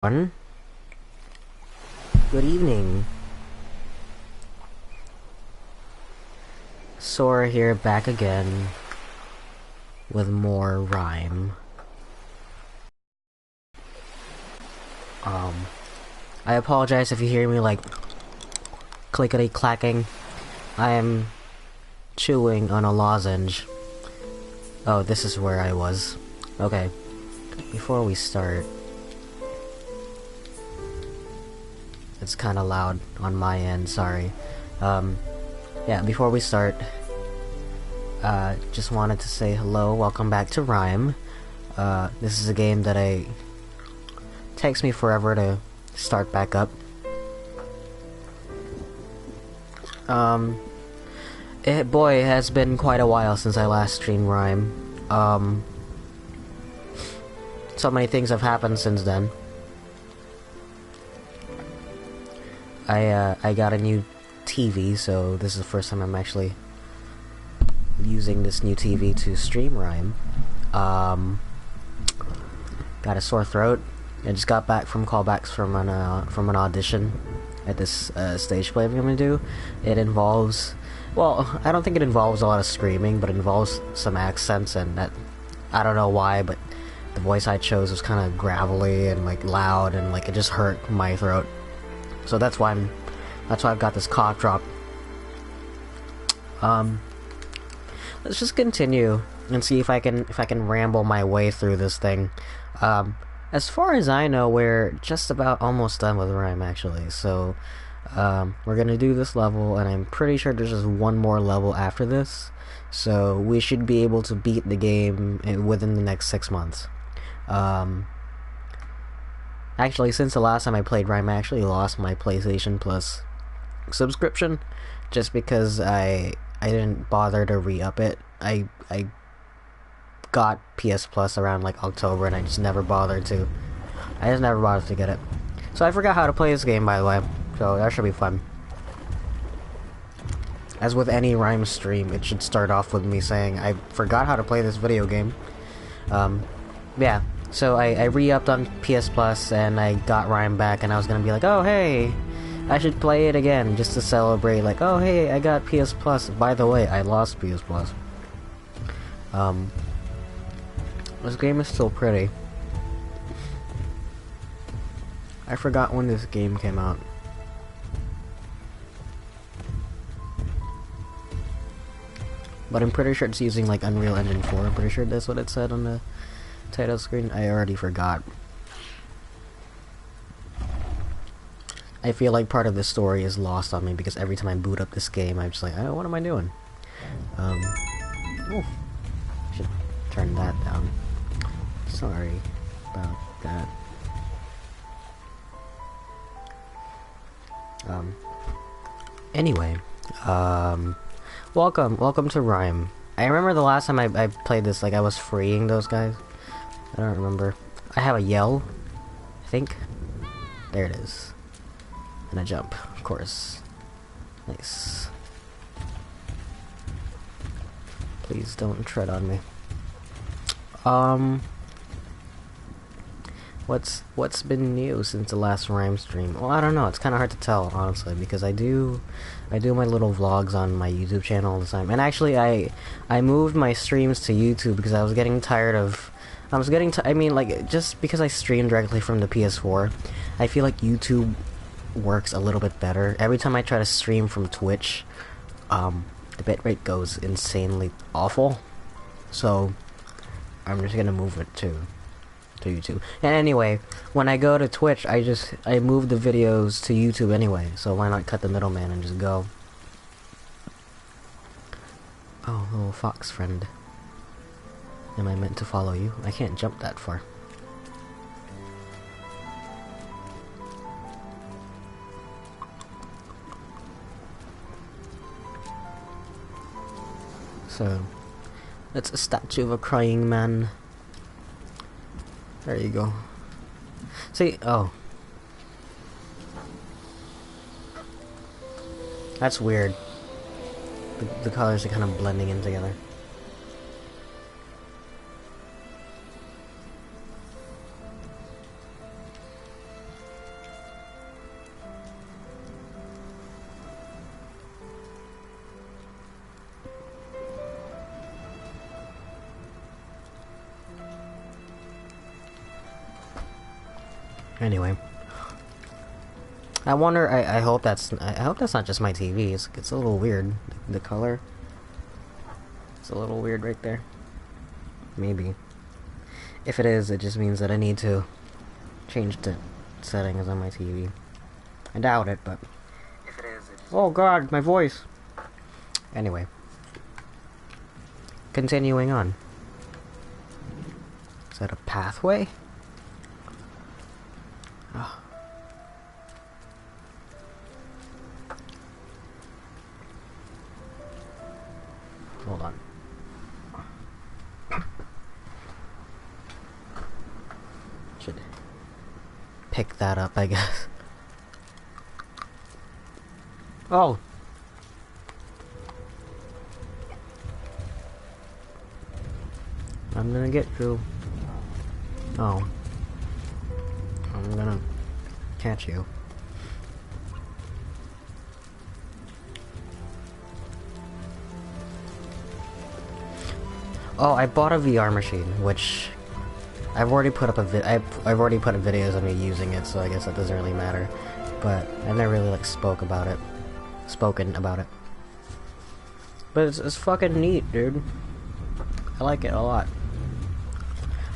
Good evening. Sora here, back again with more RiME. I apologize if you hear me like clickety clacking. I am chewing on a lozenge. Oh, this is where I was. Okay, before we start. It's kind of loud on my end, sorry. Yeah, before we start, just wanted to say hello, welcome back to RiME. This is a game that takes me forever to start back up. Boy, it has been quite a while since I last streamed RiME. So many things have happened since then. I got a new TV, so this is the first time I'm actually using this new TV to stream RiME. Got a sore throat. I just got back from callbacks from an audition at this stage play I'm gonna do. It involves, well, I don't think it involves a lot of screaming, but it involves some accents, and that, I don't know why, but the voice I chose was kind of gravelly and like loud, and like it just hurt my throat. So that's why I've got this cough drop. Let's just continue and see if I can ramble my way through this thing. As far as I know, we're just about almost done with RiME actually. So we're gonna do this level, and I'm pretty sure there's just one more level after this. So we should be able to beat the game within the next 6 months. Actually, since the last time I played RiME, I actually lost my PlayStation Plus subscription, just because I didn't bother to re-up it. I got PS Plus around like October, and I just never bothered to. Get it. So I forgot how to play this game, by the way. So that should be fun. As with any RiME stream, it should start off with me saying, I forgot how to play this video game. Yeah. So I re-upped on PS Plus, and I got RiME back, and I was gonna be like, oh hey, I should play it again, just to celebrate, like, oh hey, I got PS Plus. By the way, I lost PS Plus. This game is still pretty. I forgot when this game came out. But I'm pretty sure it's using, like, Unreal Engine 4. I'm pretty sure that's what it said on the title screen. I already forgot. I feel like part of the story is lost on me, because every time I boot up this game, I'm just like, oh, what am I doing? Oh, should turn that down. Sorry about that. Anyway, welcome to RiME. I remember the last time I played this, like, I was freeing those guys. I don't remember. I have a yell, I think. There it is. And a jump, of course. Nice. Please don't tread on me. What's been new since the last RiME stream? Well, I don't know. It's kind of hard to tell, honestly, because I do my little vlogs on my YouTube channel all the time. And actually, I moved my streams to YouTube because I was getting tired of. I mean, like, just because I stream directly from the PS4, I feel like YouTube works a little bit better. Every time I try to stream from Twitch, the bitrate goes insanely awful. So I'm just gonna move it to YouTube. And anyway, when I go to Twitch, I move the videos to YouTube anyway. So why not cut the middleman and just go? Oh, little fox friend. Am I meant to follow you? I can't jump that far. So, that's a statue of a crying man. There you go. See, oh. That's weird. The colors are kind of blending in together. Anyway. I wonder, I hope that's not just my TV. It's a little weird. The color. It's a little weird right there. Maybe. If it is, it just means that I need to change the settings on my TV. I doubt it, but if it is, oh god, my voice! Anyway. Continuing on. Is that a pathway? Oh. Hold on. Should pick that up, I guess. Oh! I'm gonna get through. Oh. I'm gonna catch you. Oh, I bought a VR machine, which I've already put up I've already put up videos of me using it, so I guess that doesn't really matter. But I've never really like spoken about it. But it's fucking neat, dude. I like it a lot.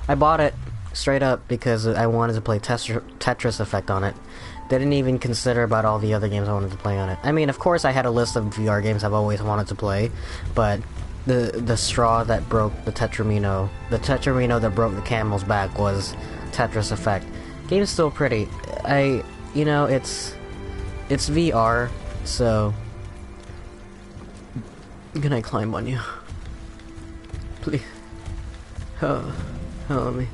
I bought it straight up because I wanted to play Tetris Effect on it. Didn't even consider about all the other games I wanted to play on it. I mean, of course I had a list of VR games I've always wanted to play, but the straw that broke the tetramino that broke the camel's back was Tetris Effect. Game's still pretty. You know, it's VR, so can I climb on you? Please. Help me.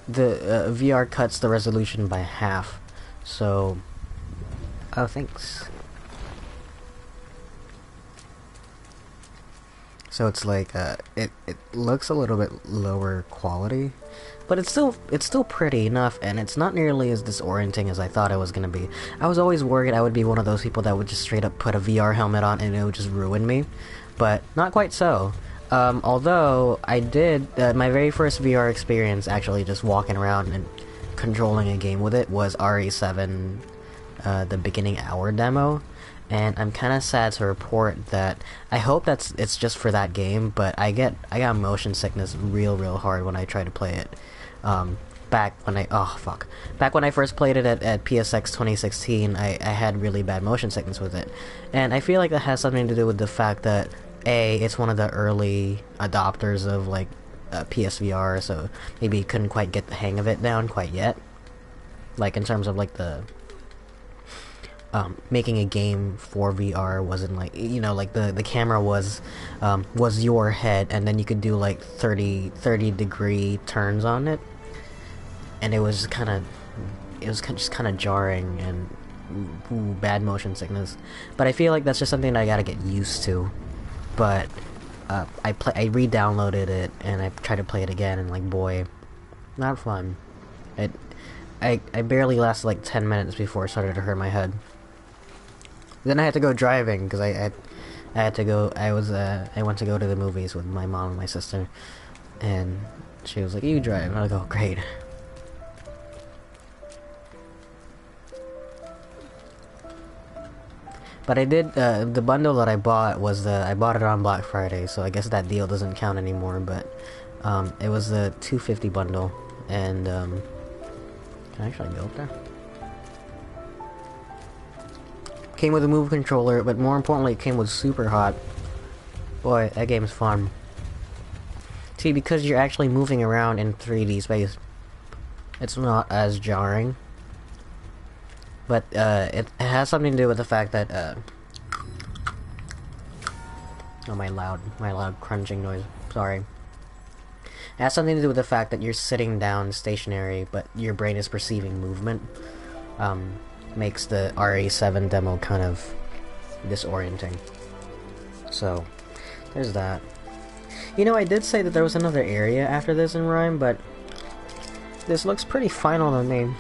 The VR cuts the resolution by half, so oh, thanks. So it's like it looks a little bit lower quality, but it's still pretty enough, and it's not nearly as disorienting as I thought it was gonna be. I was always worried I would be one of those people that would just straight up put a VR helmet on and it would just ruin me, but not quite so. Although I did my very first VR experience, actually just walking around and controlling a game with it, was RE7, the beginning hour demo. And I'm kind of sad to report that I hope it's just for that game, but I got motion sickness real hard when I try to play it. Back when I first played it at PSX 2016, I had really bad motion sickness with it, and I feel like that has something to do with the fact that it's one of the early adopters of like PSVR, so maybe it couldn't quite get the hang of it down quite yet, like in terms of like the making a game for VR wasn't like, you know, like the camera was your head, and then you could do like 30 degree turns on it, and it was just kind of jarring and bad motion sickness. But I feel like that's just something that I gotta get used to. But I re-downloaded it and I tried to play it again, and like, boy, not fun. I barely lasted like 10 minutes before it started to hurt my head. Then I had to go driving because I had to go. I went to go to the movies with my mom and my sister, and she was like, "You drive." And I was like, "Oh, great." But I did. The bundle that I bought was I bought it on Black Friday, so I guess that deal doesn't count anymore. But it was the $250 bundle, and can I actually go up there? Came with a Move controller, but more importantly, it came with Super Hot. Boy, that game's fun. See, because you're actually moving around in 3D space, it's not as jarring. But it has something to do with the fact that oh, my loud crunching noise. Sorry. It has something to do with the fact that you're sitting down stationary, but your brain is perceiving movement. Makes the RE7 demo kind of disorienting. So, there's that. You know, I did say that there was another area after this in RiME, but this looks pretty final to me.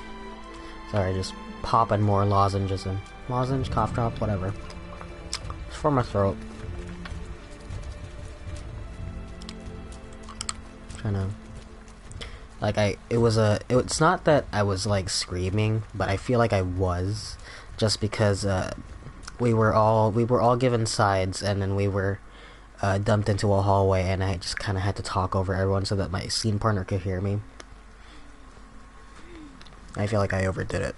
Sorry, just popping more lozenges in. Lozenge, cough drop, whatever. It's for my throat. Trying to Like it's not that I was like screaming, but I feel like I was, just because we were all given sides, and then we were dumped into a hallway, and I just kind of had to talk over everyone so that my scene partner could hear me. I feel like I overdid it.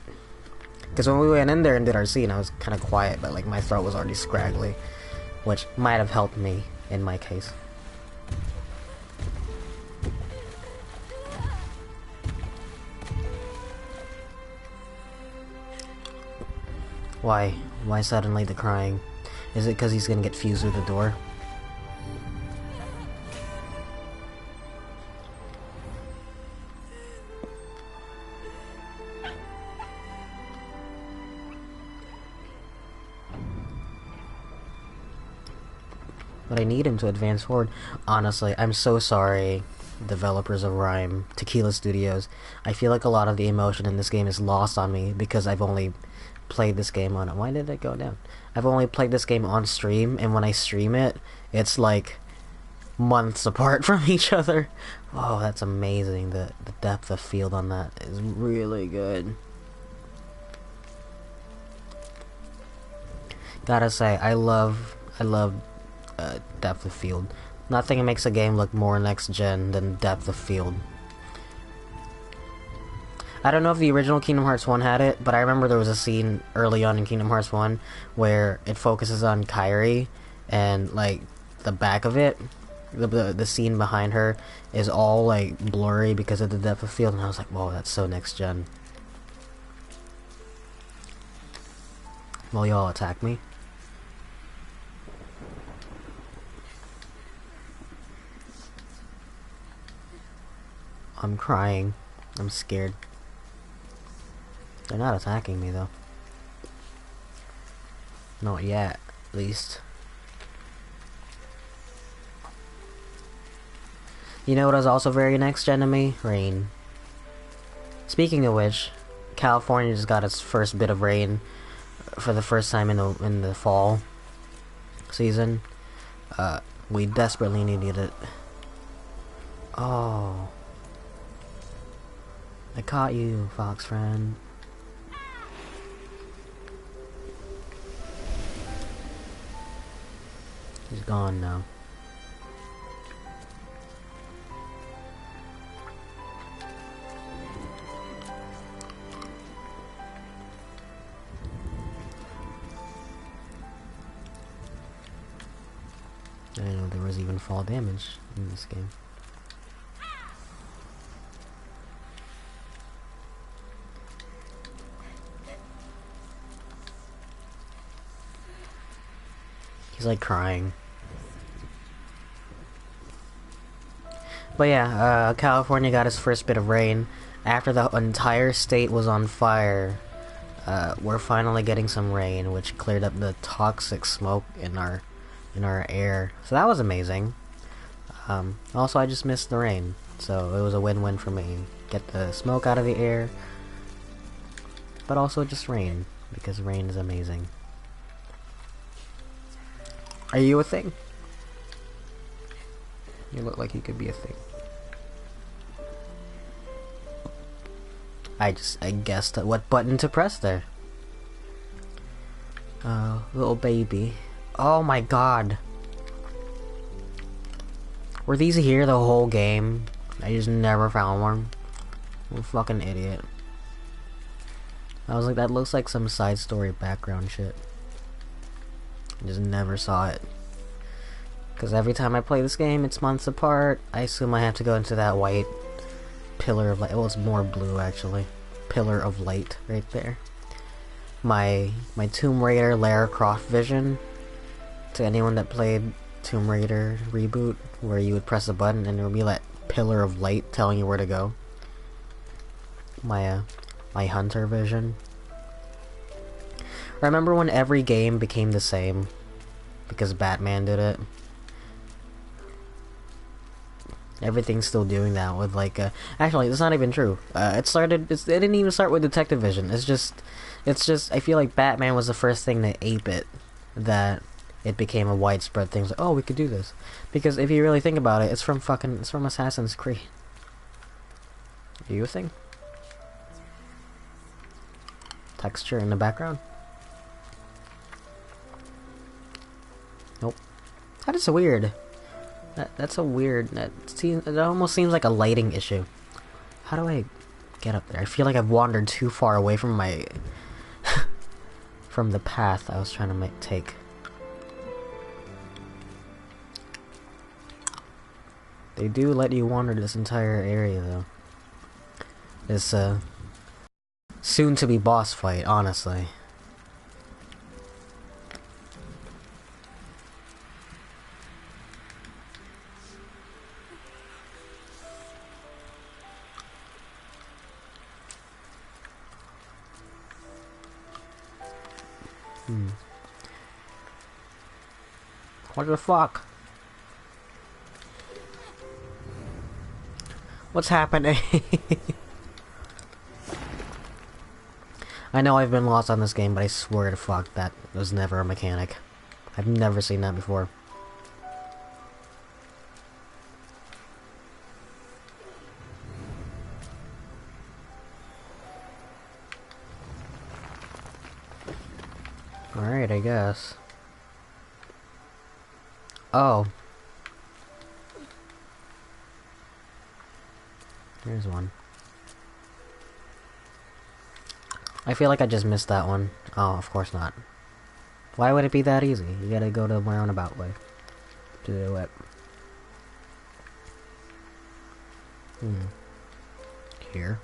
Because when we went in there and did our scene, I was kind of quiet, but like my throat was already scraggly, which might have helped me in my case. Why? Why suddenly the crying? Is it because he's gonna get fused through the door? But I need him to advance forward. Honestly, I'm so sorry, developers of RiME, Tequila Studios. I feel like a lot of the emotion in this game is lost on me because I've only played this game on... Why did it go down? I've only played this game on stream, and when I stream it, it's like months apart from each other. Oh, that's amazing. The depth of field on that is really good. Gotta say, I love depth of field. Nothing makes a game look more next gen than depth of field. I don't know if the original Kingdom Hearts 1 had it, but I remember there was a scene early on in Kingdom Hearts 1 where it focuses on Kairi, and like the back of it, the scene behind her is all like blurry because of the depth of field, and I was like, whoa, that's so next gen. Will y'all attack me? I'm crying. I'm scared. They're not attacking me though. Not yet, at least. You know what is also very next gen to me? Rain. Speaking of which, California just got its first bit of rain for the first time in the fall season. We desperately needed it. Oh. I caught you, fox friend. He's gone now. I didn't know there was even fall damage in this game. He's like crying. But yeah, California got its first bit of rain. After the entire state was on fire, we're finally getting some rain, which cleared up the toxic smoke in our air. So that was amazing. Also, I just missed the rain, so it was a win-win for me. Get the smoke out of the air, but also just rain, because rain is amazing. Are you a thing? You look like you could be a thing. I guessed what button to press there. Little baby. Oh my god. Were these here the whole game? I just never found one. I'm a fucking idiot. I was like, that looks like some side story background shit. I just never saw it. Because every time I play this game, it's months apart. I assume I have to go into that white pillar of light. Well, it's more blue, actually. Pillar of light, right there. My Tomb Raider Lara Croft vision. To anyone that played Tomb Raider reboot, where you would press a button and there would be that pillar of light telling you where to go. My Hunter vision. Remember when every game became the same? Because Batman did it? Everything's still doing that with like actually it's not even true. It didn't even start with Detective Vision. It's just I feel like Batman was the first thing to ape it, that it became a widespread thing. It's like, oh, we could do this. Because if you really think about it, it's from Assassin's Creed. Do you think? Texture in the background? Nope. That is weird. That's a weird... It almost seems like a lighting issue. How do I get up there? I feel like I've wandered too far away from my... from the path I was trying to take. They do let you wander this entire area, though. This, soon-to-be boss fight, honestly. What the fuck? What's happening? I know I've been lost on this game, but I swear to fuck that was never a mechanic. I've never seen that before. Alright, I guess. Oh. Here's one. I feel like I just missed that one. Oh, of course not. Why would it be that easy? You gotta go to my roundabout way to do it. Here.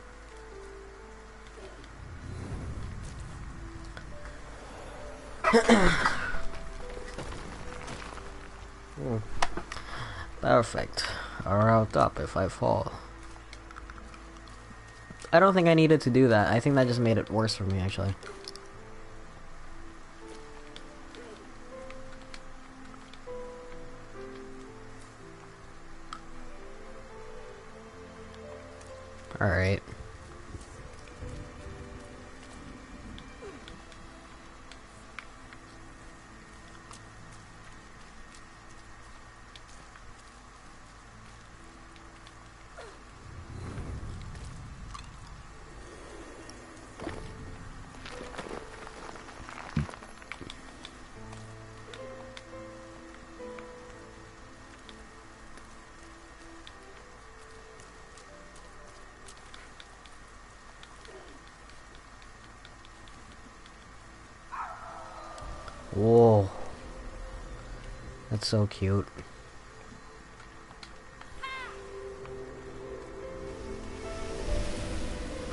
Perfect. A route up if I fall. I don't think I needed to do that. I think that just made it worse for me, actually. Alright. Whoa. That's so cute.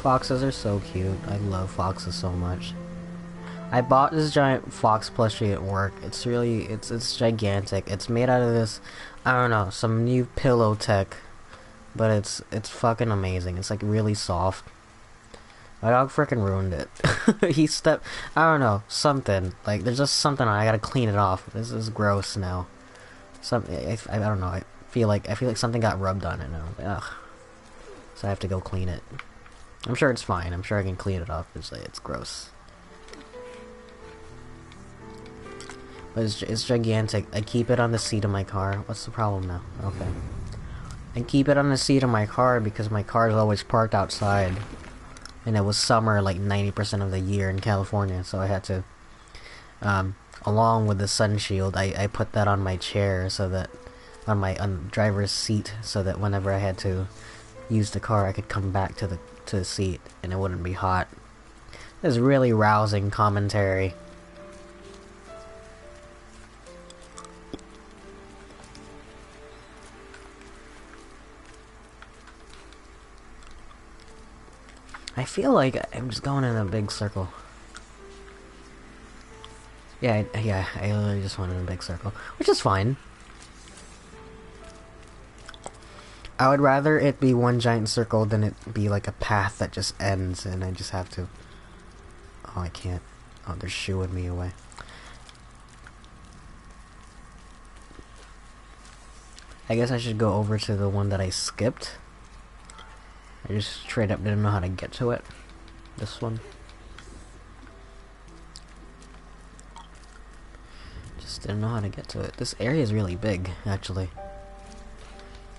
Foxes are so cute. I love foxes so much. I bought this giant fox plushie at work. It's really, it's gigantic. It's made out of this, I don't know, some new pillow tech. But it's fucking amazing. It's like really soft. My dog frickin' ruined it. He stepped, I don't know, something. Like, there's just something, I gotta clean it off. This is gross now. I don't know, I feel like something got rubbed on it now. Ugh. So I have to go clean it. I'm sure it's fine. I'm sure I can clean it off. It's gross. But it's gigantic. I keep it on the seat of my car. What's the problem now? Okay. I keep it on the seat of my car because my car is always parked outside. And it was summer like 90% of the year in California, so I had to, along with the sun shield, I put that on my chair so that, on the driver's seat, so that whenever I had to use the car, I could come back to the seat and it wouldn't be hot. It was really rousing commentary. I feel like I'm just going in a big circle. Yeah, I literally just went in a big circle, which is fine. I would rather it be one giant circle than it be like a path that just ends and I just have to... Oh, I can't. Oh, they're shooing me away. I guess I should go over to the one that I skipped. I just straight up didn't know how to get to it. This one. Just didn't know how to get to it. This area is really big, actually.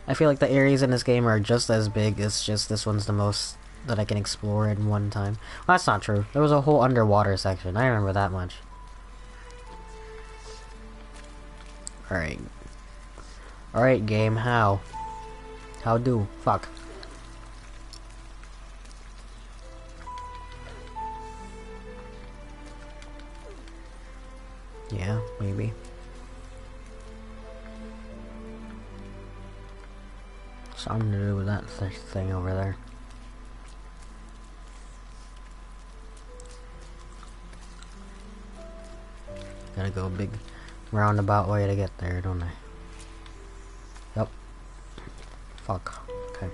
I feel like the areas in this game are just as big, it's just this one's the most that I can explore in one time. Well, that's not true. There was a whole underwater section. I remember that much. Alright. Alright, game, how? How do? Fuck. Yeah, maybe. Something to do with that thing over there. Gotta go a big roundabout way to get there, don't I? Yep. Fuck. Okay.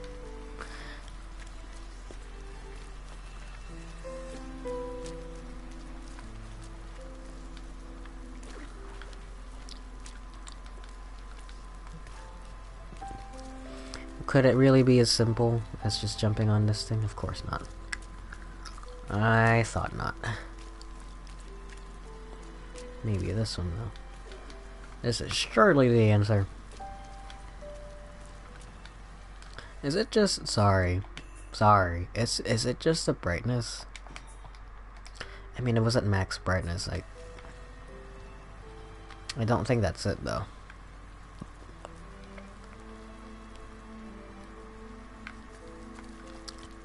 Could it really be as simple as just jumping on this thing? Of course not. I thought not. Maybe this one, though. This is surely the answer. Is it just... Sorry. Is it just the brightness? I mean, it was at max brightness. I don't think that's it, though.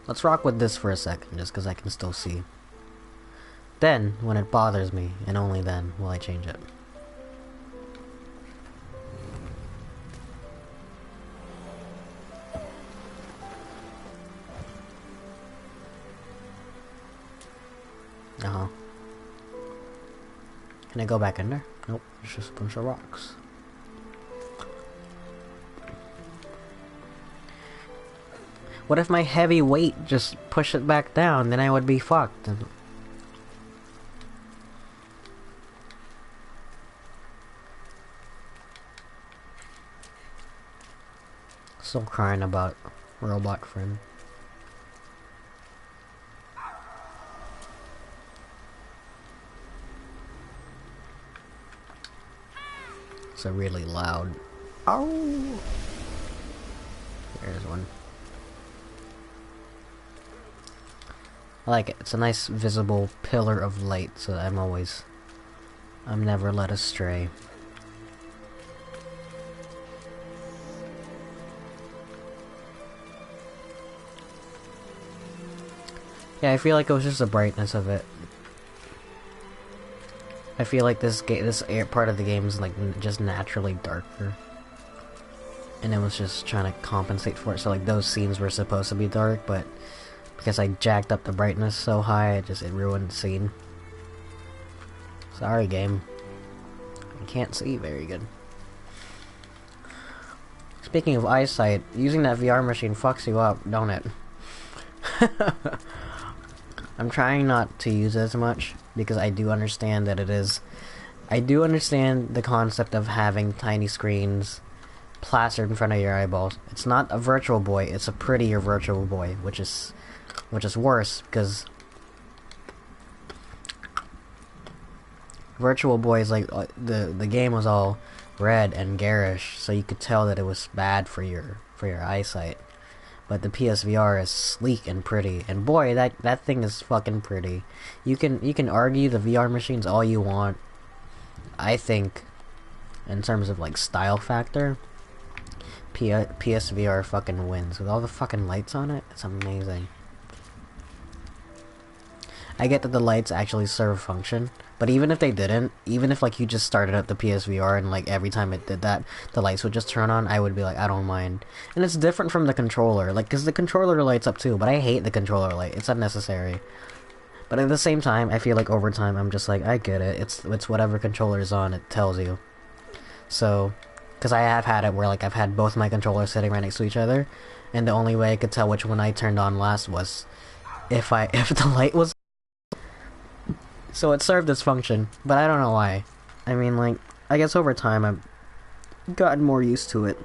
Let's rock with this for a second, just because I can still see. Then, when it bothers me, and only then, will I change it. Uh-huh. Can I go back in there? Nope, it's just a bunch of rocks. What if my heavy weight just pushed it back down? Then I would be fucked. Still crying about robot friend. It's a really loud. Oh, there's one. I like it. It's a nice visible pillar of light, so I'm never led astray. Yeah, I feel like it was just the brightness of it. I feel like this part of the game is like just naturally darker, and it was just trying to compensate for it. So like those scenes were supposed to be dark, but because I jacked up the brightness so high, it ruined the scene. Sorry, game. I can't see very good. Speaking of eyesight, using that VR machine fucks you up, don't it? I'm trying not to use it as much, because I do understand that it is... I do understand the concept of having tiny screens plastered in front of your eyeballs. It's not a Virtual Boy, it's a prettier Virtual Boy, which is worse, because Virtual Boy is like the game was all red and garish, so you could tell that it was bad for your eyesight. But the PSVR is sleek and pretty, and boy, that thing is fucking pretty. You can argue the VR machines all you want. I think, in terms of like style factor, PSVR fucking wins with all the fucking lights on it. It's amazing. I get that the lights actually serve a function, but even if they didn't, even if like you just started up the PSVR and like every time it did that, the lights would just turn on, I would be like, I don't mind. And it's different from the controller, like, cause the controller lights up too, but I hate the controller light. It's unnecessary. But at the same time, I feel like over time, I'm just like, I get it. It's whatever controller is on, it tells you. So, cause I have had it where like I've had both my controllers sitting right next to each other, and the only way I could tell which one I turned on last was if the light was. So it served its function, but I don't know why. I mean, like, I guess over time I've gotten more used to it.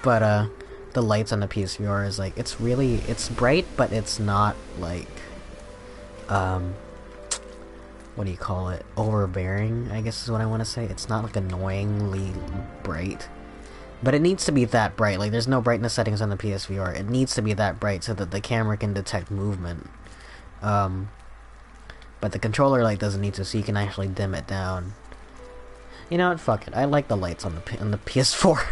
But, the lights on the PSVR is like, it's bright, but it's not, like, what do you call it? Overbearing, I guess is what I want to say. It's not, like, annoyingly bright. But it needs to be that bright. Like, there's no brightness settings on the PSVR. It needs to be that bright so that the camera can detect movement. But the controller light doesn't need to, so you can actually dim it down. You know what? Fuck it. I like the lights on the PS4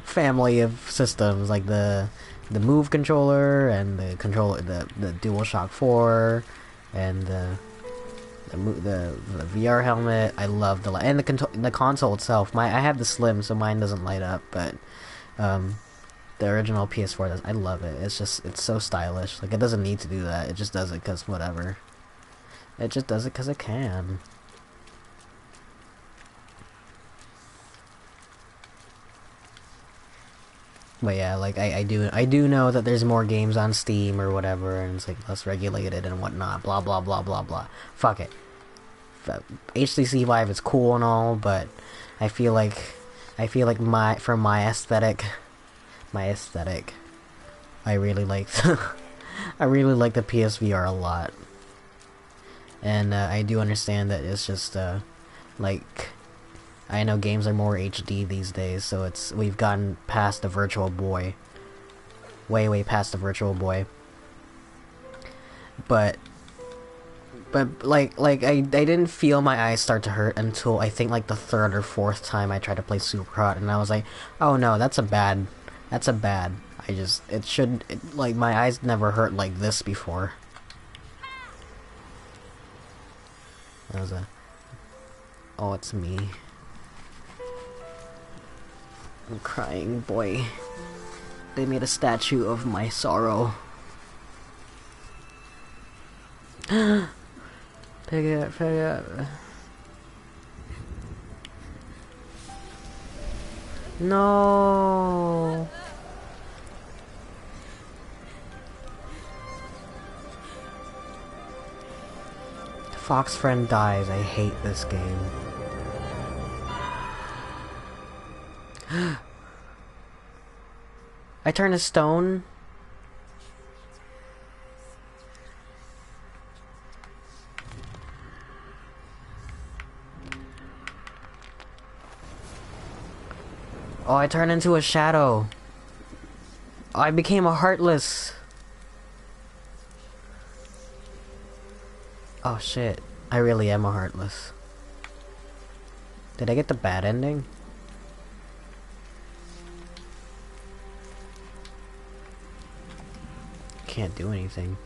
family of systems, like the Move controller and the controller, the DualShock 4, and the VR helmet. I love the light, and the console itself. I have the Slim, so mine doesn't light up, but the original PS4 does. I love it. It's so stylish. Like, it doesn't need to do that. It just does it because whatever. It just does it because it can. But yeah, like, I do know that there's more games on Steam or whatever, and it's like less regulated and whatnot, blah blah blah blah blah. Fuck it. HTC Vive is cool and all, but I feel like for my aesthetic, I really like I really like the PSVR a lot. And I do understand that it's just like, I know games are more HD these days, so we've gotten past the Virtual Boy. Way past the Virtual Boy. But like I didn't feel my eyes start to hurt until I think like the third or fourth time I tried to play Superhot, and I was like, oh no, that's a bad. Like, my eyes never hurt like this before. That was oh, it's me. I'm crying, boy. They made a statue of my sorrow. Pick it up, pick it up. No. Fox friend dies. I hate this game. I turn to stone. Oh, I turned into a shadow. Oh, I became a heartless. Oh shit. I really am a heartless. Did I get the bad ending? Can't do anything.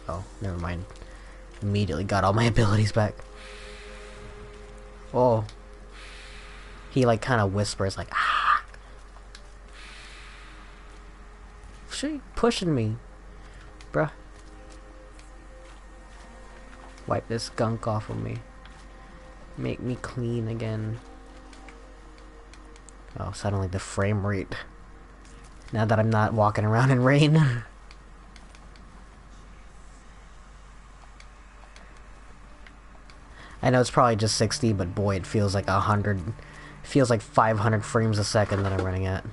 Oh, never mind. Immediately got all my abilities back. Oh. He like kind of whispers like, ah. She pushing me, bruh. Wipe this gunk off of me. Make me clean again. Oh, suddenly the frame rate. Now that I'm not walking around in rain. I know it's probably just 60, but boy, it feels like 100. It feels like 500 frames a second that I'm running at.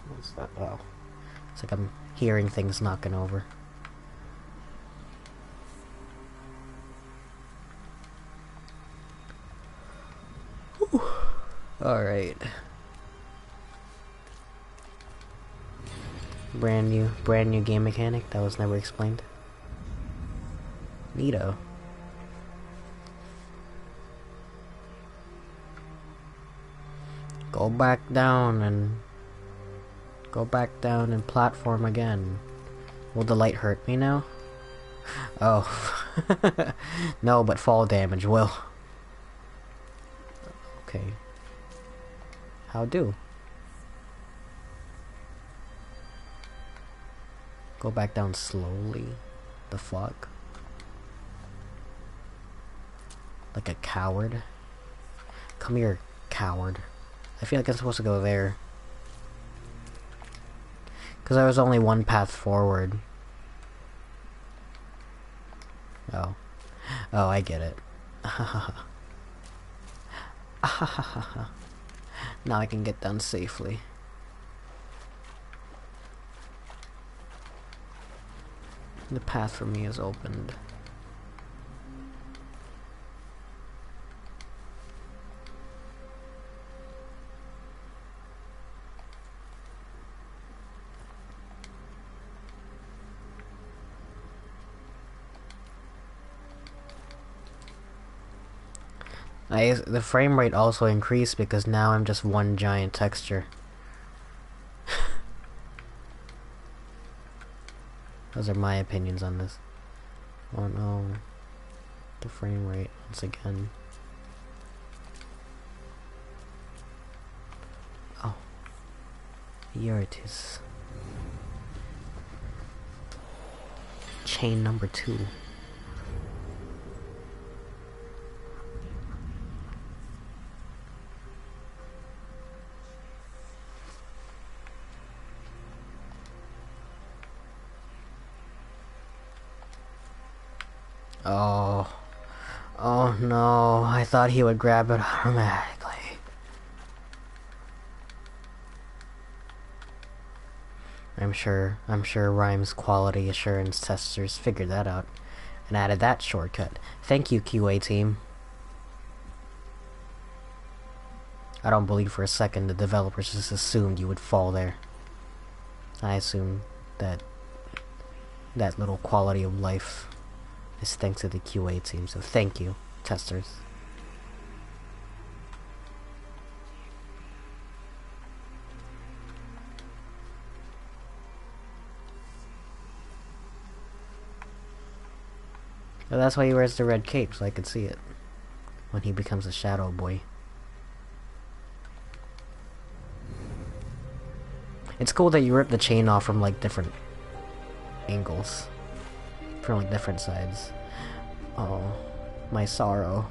What's that? Oh. It's like I'm hearing things knocking over. Alright. Brand new game mechanic that was never explained. Neato. Go back down and platform again. Will the light hurt me now? Oh. No, but fall damage will. Okay. How do? Go back down slowly. The fuck? Like a coward? Come here, coward. I feel like I'm supposed to go there. Because there was only one path forward. Oh. Oh, I get it. Now I can get down safely. The path for me is opened. The frame rate also increased because now I'm just one giant texture. Those are my opinions on this. Oh no. The frame rate, once again. Oh. Here it is. Chain number 2. Oh. Oh no, I thought he would grab it automatically. I'm sure RiME's quality assurance testers figured that out and added that shortcut. Thank you, QA team. I don't believe for a second the developers just assumed you would fall there. I assume that little quality of life is thanks to the QA team, so thank you, testers. Well, that's why he wears the red cape, so I could see it when he becomes a shadow boy. It's cool that you rip the chain off from like different angles, from like different sides. Oh, my sorrow.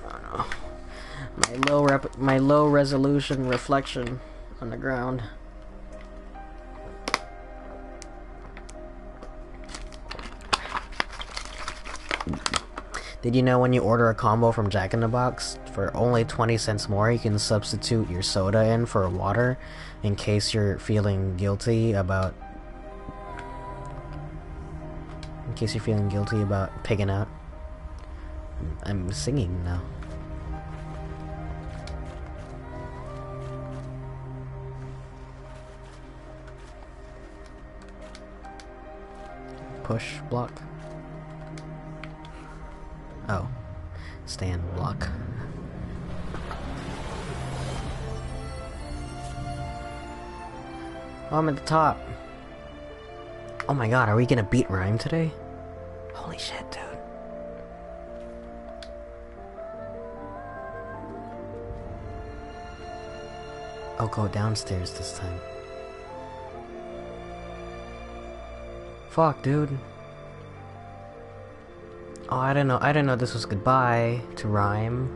Oh no, my low resolution reflection on the ground. Did you know when you order a combo from Jack in the Box, for only 20 cents more, you can substitute your soda in for water in case you're feeling guilty about... pigging out. I'm singing now. Push block. Oh, stand block. Oh, I'm at the top. Oh my god, are we gonna beat RiME today? Holy shit, dude. I'll go downstairs this time. Fuck, dude. Oh, I didn't know this was goodbye to RiME.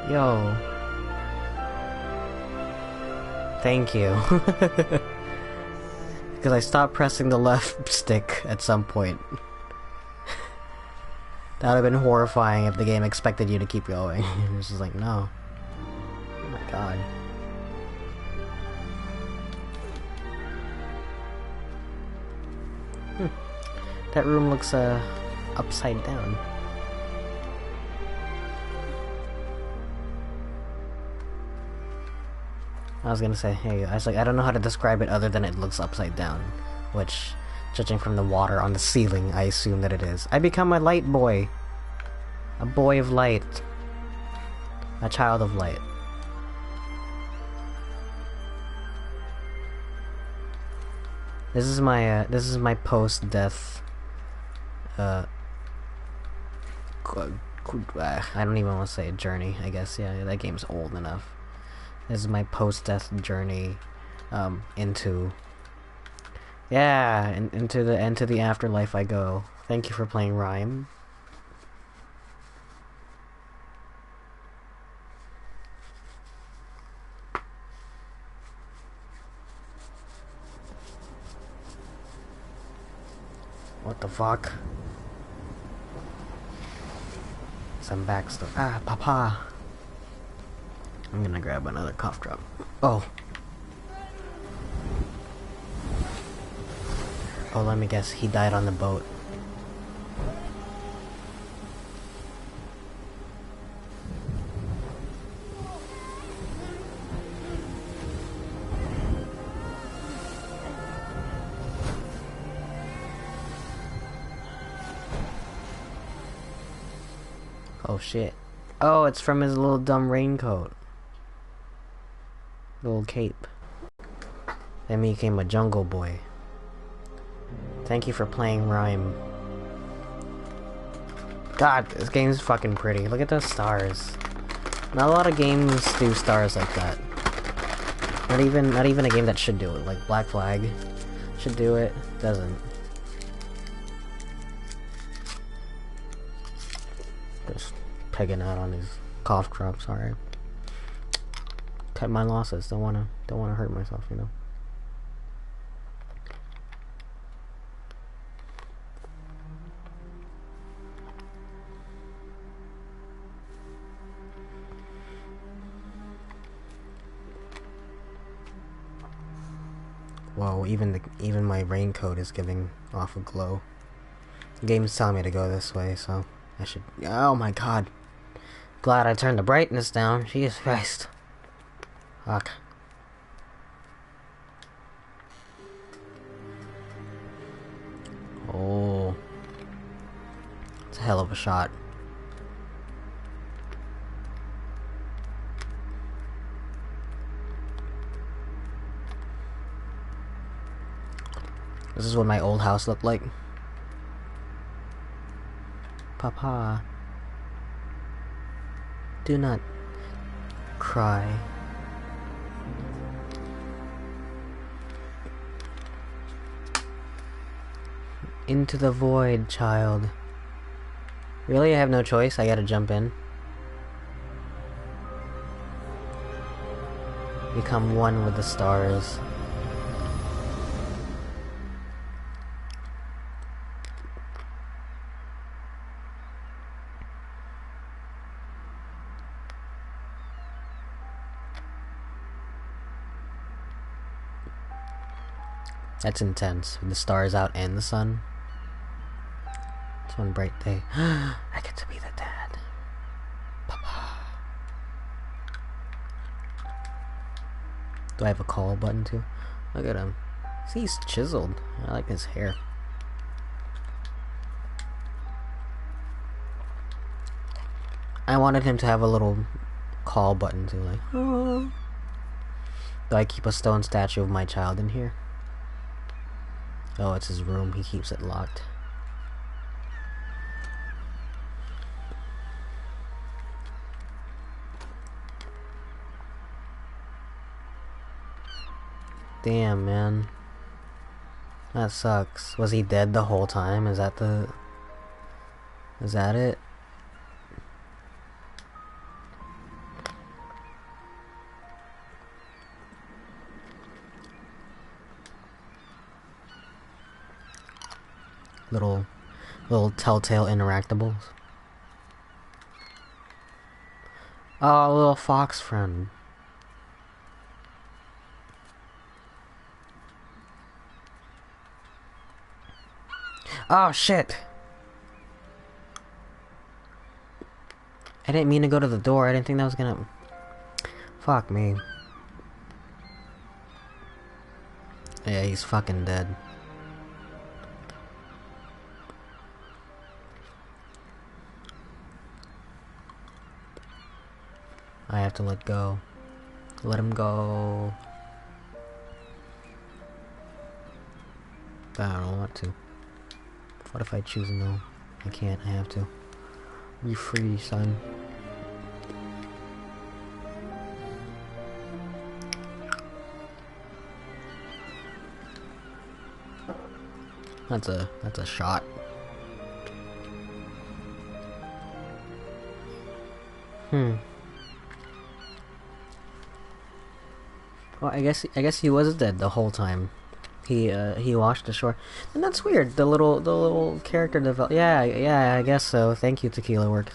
Yo. Thank you. Because I stopped pressing the left stick at some point. That would have been horrifying if the game expected you to keep going. It was just like, no. Oh my god. That room looks, upside down. I was gonna say, hey, I don't know how to describe it other than it looks upside down. Which, judging from the water on the ceiling, I assume that it is. I become a light boy. A boy of light. A child of light. This is my post-death, I don't even want to say a journey, I guess. Yeah, that game's old enough. This is my post-death journey, into... Yeah, into the afterlife I go. Thank you for playing RiME. What the fuck? Some backstory. Ah, papa. I'm gonna grab another cough drop. Oh. Oh, let me guess. He died on the boat. Oh shit. Oh, it's from his little dumb raincoat. Little cape. Then he became a jungle boy. Thank you for playing RiME. God, this game's fucking pretty. Look at those stars. Not a lot of games do stars like that. Not even a game that should do it. Like Black Flag should do it. Doesn't. Just pegging out on his cough drop. Sorry. Cut my losses. Don't wanna hurt myself. You know. Whoa, even my raincoat is giving off a glow. The game's telling me to go this way, so I should. Oh my god. Glad I turned the brightness down. Jesus Christ. Fuck. Oh. It's a hell of a shot. This is what my old house looked like. Papa. Do not cry. Into the void, child. Really? I have no choice? I gotta jump in? Become one with the stars. That's intense. With the stars out and the sun. It's one bright day. I get to be the dad. Papa. Do I have a call button too? Look at him. See, he's chiseled. I like his hair. I wanted him to have a little call button too, like, oh. Do I keep a stone statue of my child in here? Oh, it's his room. He keeps it locked. Damn, man. That sucks. Was he dead the whole time? Is that the... Is that it? Little telltale interactables. Oh, a little fox friend. Oh shit! I didn't mean to go to the door. I didn't think that was gonna... Fuck me. Yeah, he's fucking dead. I have to let go. Let him go. But I don't want to. What if I choose no? I can't. I have to. Be free, son. That's a shot. Well, I guess he was dead the whole time. he washed ashore, and that's weird. The little character develop. Yeah, I guess so. Thank you, Tequila Works.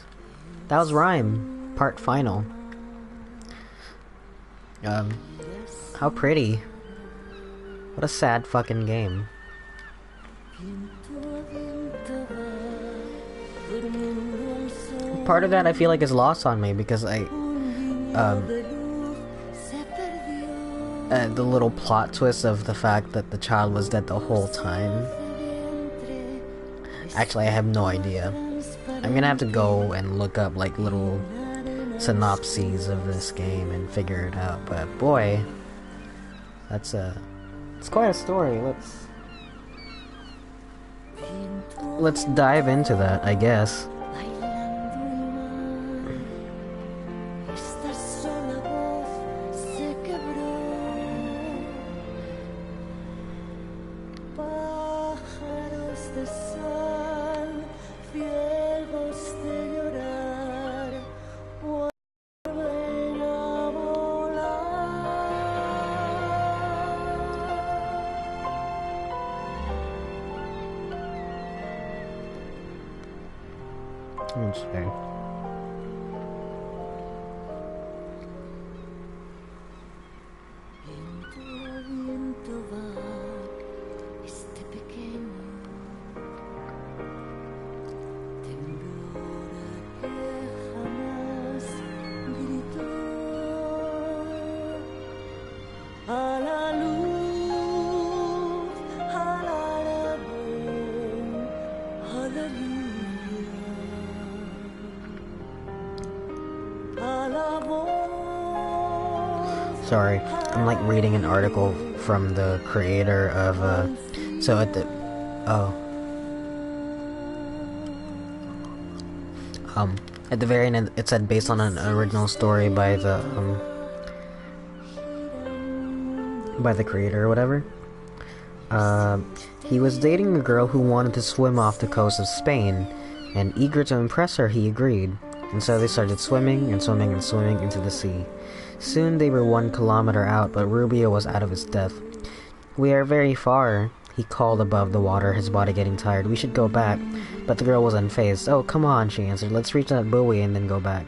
That was RiME part final. How pretty. What a sad fucking game. Part of that I feel like is lost on me because the little plot twist of the fact that the child was dead the whole time. Actually, I have no idea. I'm gonna have to go and look up like little synopses of this game and figure it out. But boy, it's quite a story. Let's dive into that, I guess. Interesting. Sorry, I'm like reading an article from the creator of so at the at the very end it said based on an original story by the creator or whatever. He was dating a girl who wanted to swim off the coast of Spain, and eager to impress her, he agreed. And so they started swimming and swimming and swimming into the sea. Soon they were 1 kilometer out, but Rubio was out of his depth. "We are very far," he called above the water, his body getting tired. "We should go back." But the girl was unfazed. "Oh, come on," she answered. "Let's reach that buoy and then go back."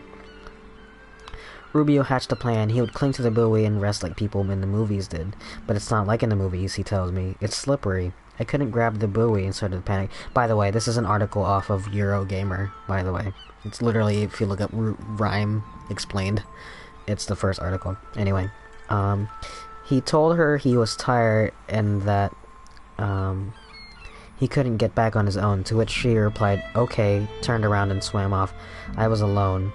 Rubio hatched a plan. He would cling to the buoy and rest like people in the movies did. "But it's not like in the movies," he tells me. "It's slippery." I couldn't grab the buoy and started to panic. By the way, this is an article off of Eurogamer, by the way. It's literally, if you look up RiME explained, it's the first article. Anyway, he told her he was tired and that he couldn't get back on his own, to which she replied, "Okay," turned around and swam off. I was alone.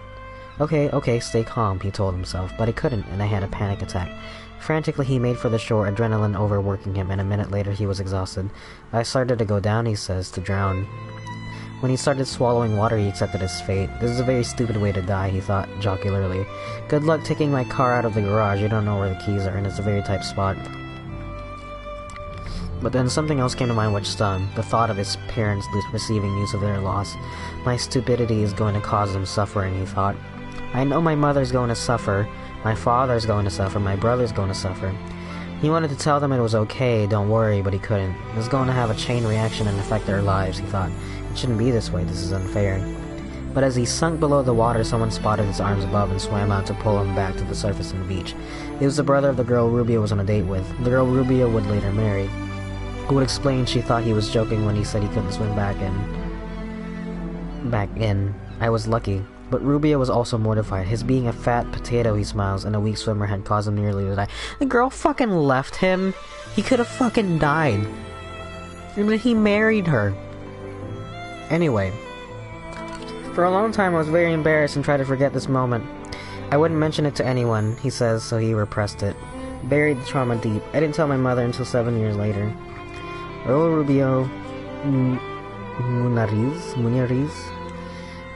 Okay, stay calm," he told himself, but I couldn't, and I had a panic attack. Frantically, he made for the shore, adrenaline overworking him, and a minute later he was exhausted. "I started to go down," he says, "to drown." When he started swallowing water, he accepted his fate. "This is a very stupid way to die," he thought jocularly. "Good luck taking my car out of the garage. You don't know where the keys are, and it's a very tight spot." But then something else came to mind which stung. The thought of his parents receiving news of their loss. "My stupidity is going to cause them suffering," he thought. "I know my mother's going to suffer, my father's going to suffer, my brother's going to suffer." He wanted to tell them it was okay, don't worry, but he couldn't. It was going to have a chain reaction and affect their lives, he thought. It shouldn't be this way, this is unfair. But as he sunk below the water, someone spotted his arms above and swam out to pull him back to the surface on the beach. It was the brother of the girl Rubio was on a date with, the girl Rubio would later marry. Who would explain she thought he was joking when he said he couldn't swim back in. I was lucky. But Rubio was also mortified. His being a fat potato, he smiles, and a weak swimmer had caused him nearly to die. The girl fucking left him. He could have fucking died. I mean, he married her. Anyway. For a long time I was very embarrassed and tried to forget this moment. I wouldn't mention it to anyone, he says, so he repressed it. Buried the trauma deep. I didn't tell my mother until 7 years later. Raul Rubio Munariz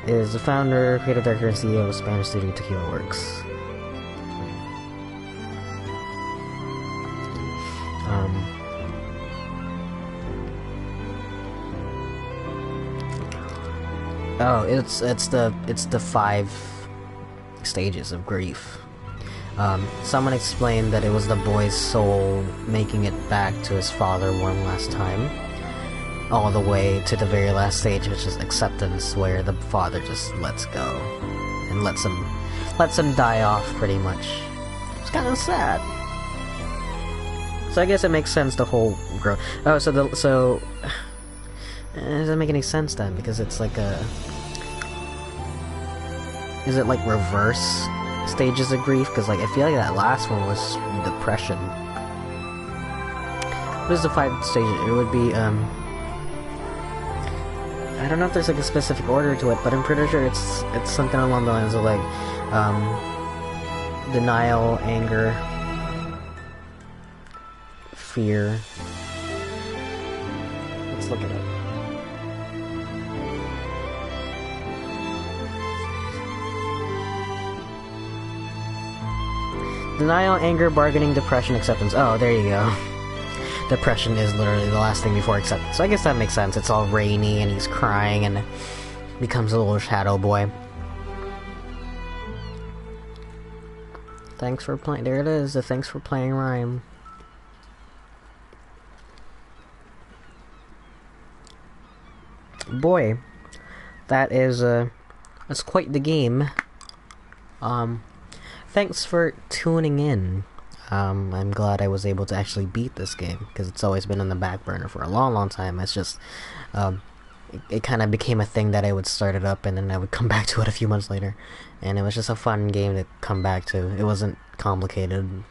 is the founder, creative director, and CEO of Spanish studio Tequila Works. It's the 5 stages of grief. Someone explained that it was the boy's soul making it back to his father one last time, all the way to the very last stage, which is acceptance, where the father just lets go and lets him die off pretty much. It's kind of sad. So I guess it makes sense the whole grow. Oh, so it doesn't make any sense then, because it's like a... Is it like reverse stages of grief? Because like I feel like that last one was depression. What is the 5 stages? It would be I don't know if there's like a specific order to it, but I'm pretty sure it's something along the lines of like denial, anger, fear. Let's look it up. Denial, anger, bargaining, depression, acceptance. Oh, there you go. Depression is literally the last thing before acceptance. So I guess that makes sense. It's all rainy and he's crying and becomes a little shadow boy. Thanks for playing. There it is. The thanks for playing RiME. Boy, that's quite the game. Thanks for tuning in. I'm glad I was able to actually beat this game, because it's always been on the back burner for a long time. It's just, it kind of became a thing that I would start it up and then I would come back to it a few months later. And it was just a fun game to come back to. It wasn't complicated,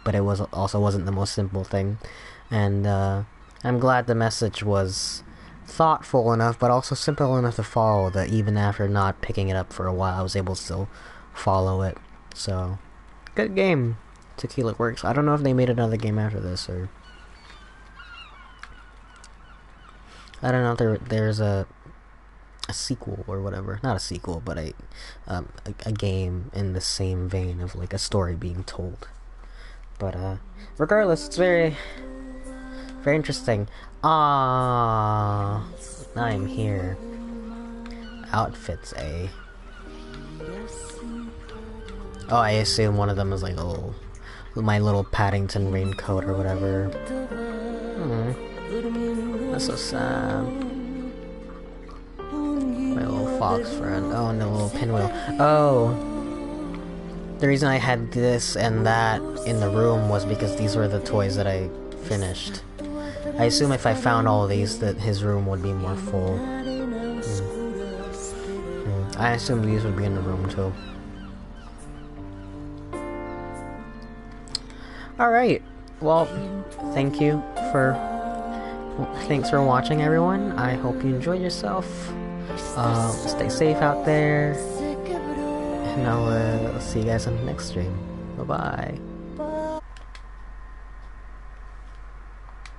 but it also wasn't the most simple thing. And I'm glad the message was thoughtful enough, but also simple enough to follow, that even after not picking it up for a while, I was able to still follow it. So, good game. Tequila Works. I don't know if they made another game after this, or... I don't know if there's a sequel or whatever. Not a sequel, but a game in the same vein of like a story being told. But regardless, it's very interesting. Ah, I'm here. Outfits, eh? Oh, I assume one of them is like my little Paddington raincoat or whatever. That's so sad. My little fox friend. Oh, and the little pinwheel. Oh, the reason I had this and that in the room was because these were the toys that I finished. I assume if I found all of these, that his room would be more full. I assume these would be in the room too. Alright, well, thanks for watching, everyone. I hope you enjoyed yourself. Stay safe out there. And I'll see you guys on the next stream. Bye-bye.